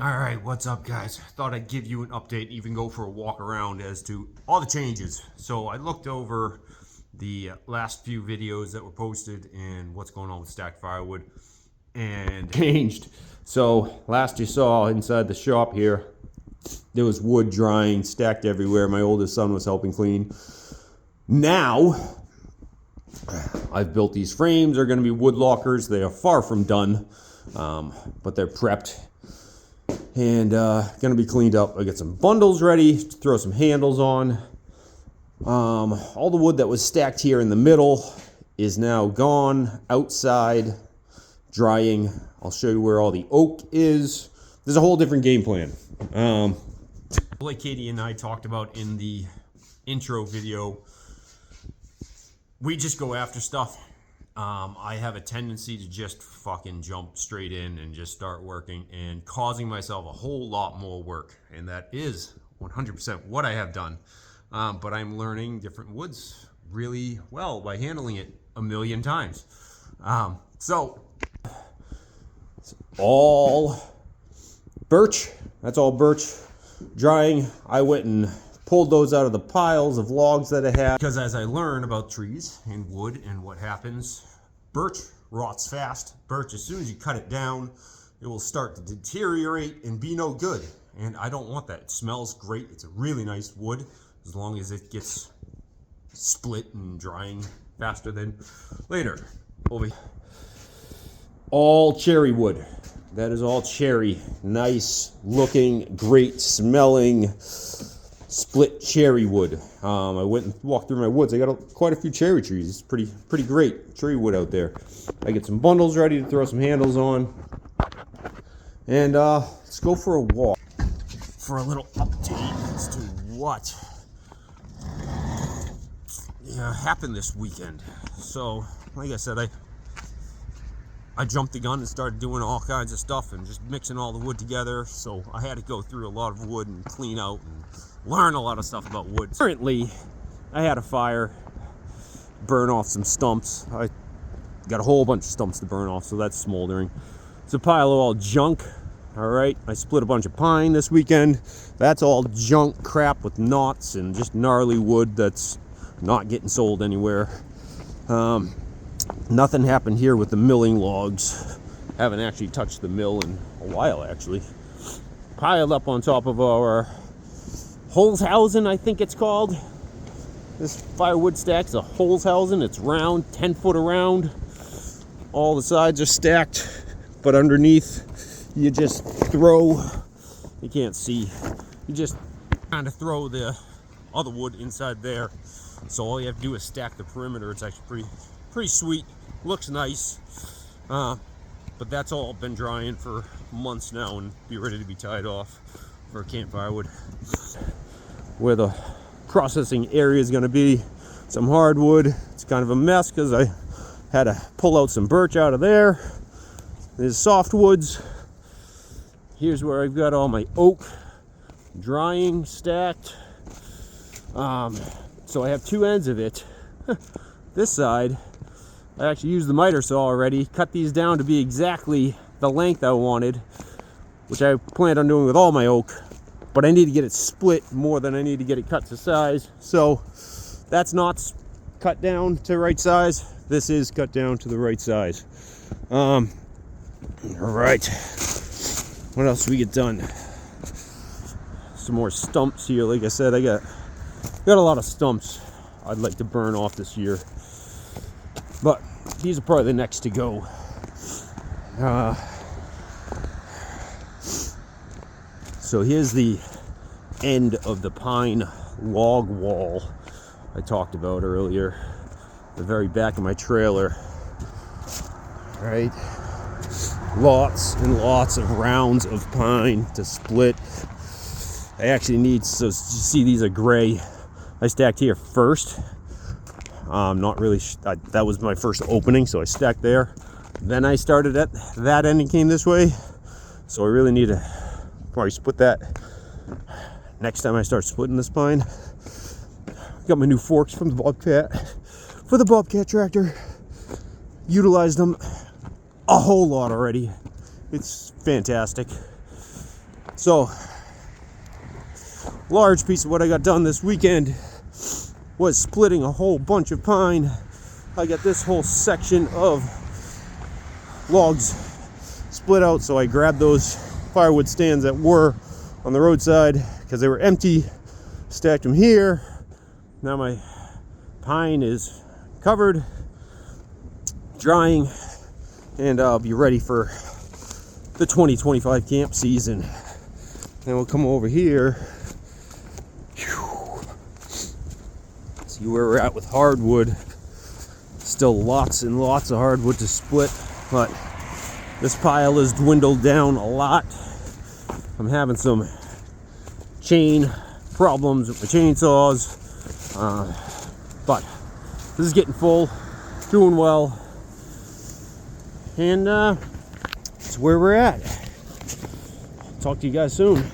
All right, what's up, guys? Thought I'd give you an update, even go for a walk around as to all the changes. So I looked over the last few videos that were posted and what's going on with stacked firewood and changed. So last you saw inside the shop here, there was wood drying, stacked everywhere. My oldest son was helping clean. Now, I've built these frames. They're going to be wood lockers. They are far from done, but they're prepped and gonna be cleaned up. I got some bundles ready to throw some handles on. All the wood that was stacked here in the middle is now gone outside drying. I'll show you where all the oak is. There's a whole different game plan. Like Katie and I talked about in the intro video, we just go after stuff. I have a tendency to just fucking jump straight in and just start working and causing myself a whole lot more work. And that is 100% what I have done. But I'm learning different woods really well by handling it a million times. So, it's all birch. That's all birch drying. I went and pulled those out of the piles of logs that I had. Because as I learn about trees and wood and what happens, birch rots fast. Birch, as soon as you cut it down, it will start to deteriorate and be no good. And I don't want that. It smells great. It's a really nice wood as long as it gets split and drying faster than later. Over here. All cherry wood. That is all cherry. Nice looking, great smelling split cherry wood. I went and walked through my woods. I got quite a few cherry trees. It's pretty great cherry wood out there. I get some bundles ready to throw some handles on. And let's go for a walk. For a little update as to what happened this weekend. So, like I said, I jumped the gun and started doing all kinds of stuff and just mixing all the wood together. So I had to go through a lot of wood and clean out and learn a lot of stuff about wood. Currently, I had a fire, burn off some stumps. I got a whole bunch of stumps to burn off, so that's smoldering. It's a pile of all junk. All right, I split a bunch of pine this weekend. That's all junk crap with knots and just gnarly wood that's not getting sold anywhere. Nothing happened here with the milling logs. Haven't actually touched the mill in a while, actually. Piled up on top of our Holzhausen, I think it's called. This firewood stack's a Holzhausen. It's round, 10 foot around. All the sides are stacked, but underneath you just throw, you can't see, you just kind of throw the other wood inside there. So all you have to do is stack the perimeter. It's actually pretty sweet, looks nice, but that's all been drying for months now and be ready to be tied off for camp firewood. Where the processing area is going to be some hardwood. It's kind of a mess because I had to pull out some birch out of there. There's softwoods. Here's where I've got all my oak drying stacked. So I have two ends of it. This side, I actually used the miter saw already, cut these down to be exactly the length I wanted, which I planned on doing with all my oak, but I need to get it split more than I need to get it cut to size. So that's not cut down to the right size. This is cut down to the right size. All right, what else we get done? Some more stumps here. Like I said, I got a lot of stumps I'd like to burn off this year, but these are probably the next to go. So here's the end of the pine log wall I talked about earlier, the very back of my trailer. Right, lots and lots of rounds of pine to split. I actually need, so you see these are gray. I stacked here first. Not really, that was my first opening, so I stacked there. Then I started at that end and came this way. So I really need to probably split that next time I start splitting this pine. Got my new forks from the Bobcat, for the Bobcat tractor. Utilized them a whole lot already. It's fantastic. So, large piece of what I got done this weekend was splitting a whole bunch of pine. I got this whole section of logs split out, so I grabbed those firewood stands that were on the roadside because they were empty, stacked them here. Now my pine is covered, drying, and I'll be ready for the 2025 camp season. Then we'll come over here, see where we're at with hardwood. Still lots and lots of hardwood to split, but this pile has dwindled down a lot. I'm having some chain problems with the chainsaws, but this is getting full, doing well, and that's where we're at. Talk to you guys soon.